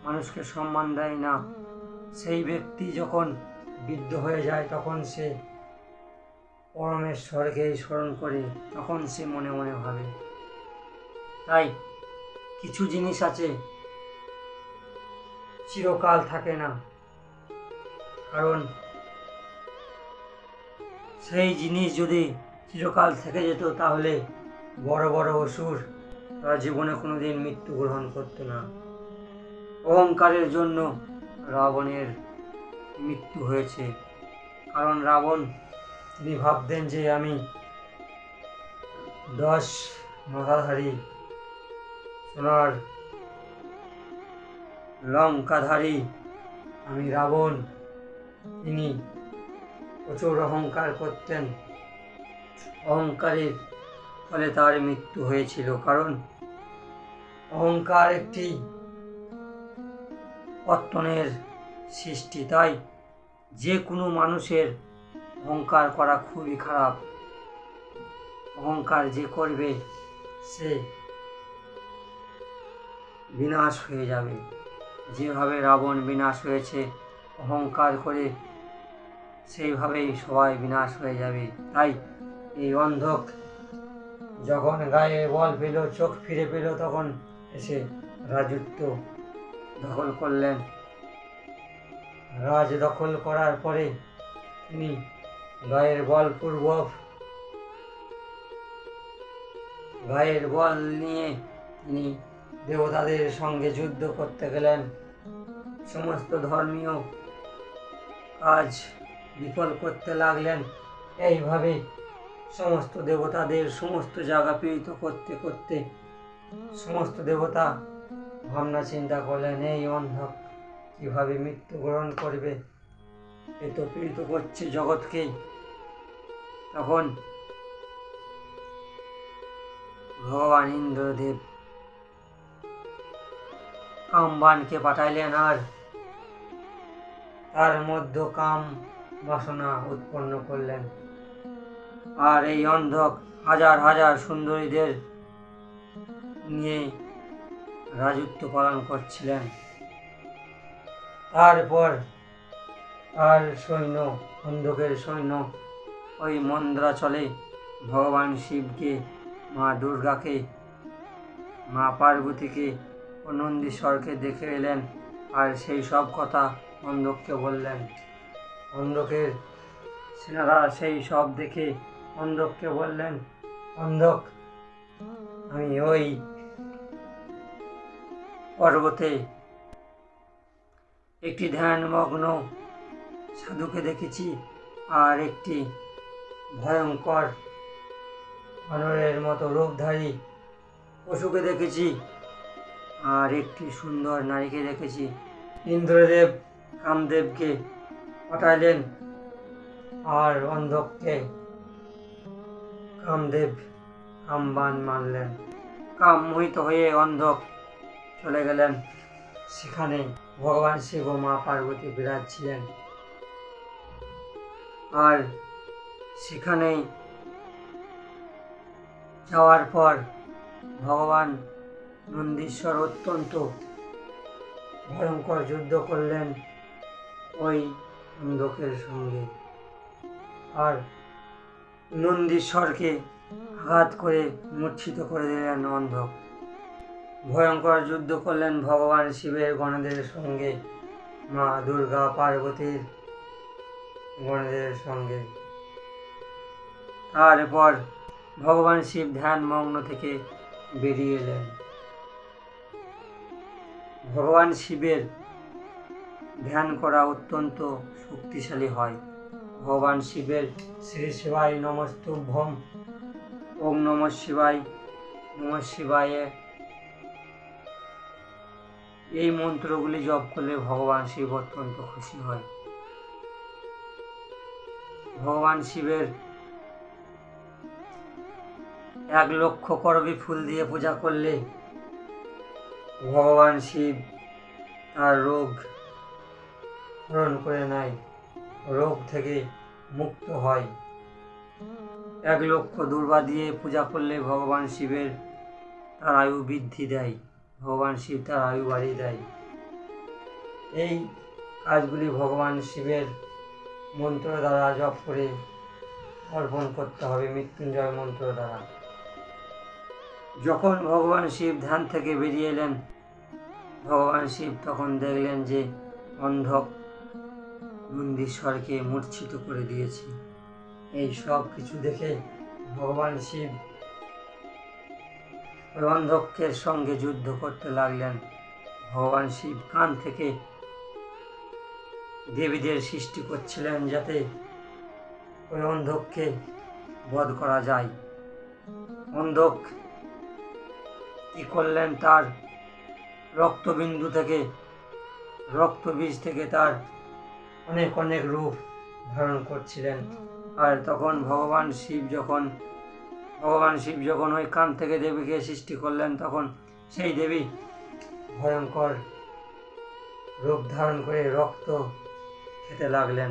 মানুষকে সম্মান দেয় না, সেই ব্যক্তি যখন বৃদ্ধ হয়ে যায় তখন সে পরমেশ্বরকেই স্মরণ করে, তখন সে মনে মনে ভাবে। তাই কিছু জিনিস আছে চিরকাল থাকে না, কারণ সেই জিনিস যদি চিরকাল থেকে যেত তাহলে বড় বড় অসুর তারা জীবনে কোনোদিন মৃত্যুগ্রহণ করতো না। অহংকারের জন্য রাবণের মৃত্যু হয়েছে, কারণ রাবণ তিনি ভাবতেন যে আমি 10 মাথাধারী সোনার লঙ্কাধারী আমি রাবণ। তিনি প্রচুর অহংকার করতেন, অহংকারের ফলে তার মৃত্যু হয়েছিল। কারণ অহংকার একটি পত্তনের সৃষ্টি, তাই যে কোনো মানুষের অহংকার করা খুবই খারাপ। অহংকার যে করবে সে বিনাশ হয়ে যাবে, যেভাবে রাবণ বিনাশ হয়েছে অহংকার করে, সেইভাবেই সবাই বিনাশ হয়ে যাবে। তাই এই অন্ধক যখন গায়ে বল পেল, চোখ ফিরে পেল, তখন এসে রাজত্ব দখল করলেন। রাজ দখল করার পরে তিনি গায়ের বল নিয়ে তিনি দেবতাদের সঙ্গে যুদ্ধ করতে গেলেন। সমস্ত ধর্মীয় কাজ বিফল করতে লাগলেন। এইভাবে সমস্ত দেবতাদের সমস্ত জায়গা পীড়িত করতে করতে সমস্ত দেবতা ভাবনা চিন্তা করলেন, এই অন্ধক কিভাবে মৃত্যুবরণ করবে, এ তো পীড়িত করছে জগৎকেই। তখন ভগবান ইন্দ্রদেব কামবানকে পাঠাইলেন, আর তার মধ্যে কাম বাসনা উৎপন্ন করলেন। আর এই অন্ধক হাজার হাজার সুন্দরীদের নিয়ে রাজত্ব পালন করছিলেন। তারপর আর সৈন্য, অন্ধকের সৈন্য ওই মন্দ্রাচলে ভগবান শিবকে, মা দুর্গাকে, মা পার্বতীকে ও নন্দীশ্বরকে দেখে এলেন, আর সেই সব কথা অন্ধককে বললেন। অন্ধকের সেনারা সেই সব দেখে অন্ধককে বললেন, অন্ধক, আমি ওই পর্বতে একটি ধ্যানমগ্ন সাধুকে দেখেছি, আর একটি ভয়ঙ্কর বানরের মতো রূপধারী পশুকে দেখেছি, আর একটি সুন্দর নারীকে দেখেছি। ইন্দ্রদেব কামদেবকে পাঠাইলেন, আর অন্ধককে কামদেব কামবান মারলেন। কাম মোহিত হয়ে অন্ধক চলে গেলেন, সেখানে ভগবান শিব ও মা পার্বতী বিরাজছিলেন। আর সেখানেই যাওয়ার পর ভগবান নন্দীশ্বর অত্যন্ত ভয়ঙ্কর যুদ্ধ করলেন ওই অন্ধকের সঙ্গে, আর নন্দীশ্বরকে আঘাত করে মূর্ছিত করে দিলেন অন্ধক। ভয়ঙ্কর যুদ্ধ করলেন ভগবান শিবের গণদের সঙ্গে, মা দুর্গা পার্বতীর গণদের সঙ্গে। তারপর ভগবান শিব ধ্যান মগ্ন থেকে বেরিয়ে এলেন। ভগবান শিবের ধ্যান করা অত্যন্ত শক্তিশালী হয়। ভগবান শিবের শ্রী শিবায় নমস্তুভ্যম, ওম নমঃ শিবায়, নমঃ শিবায়, এই মন্ত্রগুলি জপ করলে ভগবান শিব অত্যন্ত খুশি হয়। ভগবান শিবের 1 লক্ষ করবী ফুল দিয়ে পূজা করলে ভগবান শিব তার রোগ হরণ করে নেয়, রোগ থেকে মুক্ত হয়। 1 লক্ষ দুর্বা দিয়ে পূজা করলে ভগবান শিবের তার আয়ু বৃদ্ধি দেয়, ভগবান শিব তার আয়ু বাড়িয়ে দেয়। এই কাজগুলি ভগবান শিবের মন্ত্র দ্বারা জপ করে অর্পণ করতে হবে, মৃত্যুঞ্জয় মন্ত্র দ্বারা। যখন ভগবান শিব ধ্যান থেকে বেরিয়ে এলেন, ভগবান শিব তখন দেখলেন যে অন্ধক নন্দীশ্বরকে মূর্ছিত করে দিয়েছে। এই সব কিছু দেখে ভগবান শিব ওই অন্ধকের সঙ্গে যুদ্ধ করতে লাগলেন। ভগবান শিব কান থেকে দেবীদের সৃষ্টি করছিলেন যাতে ওই অন্ধককে বধ করা যায়। অন্ধক কি করলেন, তার রক্তবিন্দু থেকে, রক্তবীজ থেকে তার অনেক অনেক রূপ ধারণ করছিলেন। আর তখন ভগবান শিব যখন ওই কান থেকে দেবীকে সৃষ্টি করলেন, তখন সেই দেবী ভয়ঙ্কর রূপ ধারণ করে রক্ত খেতে লাগলেন।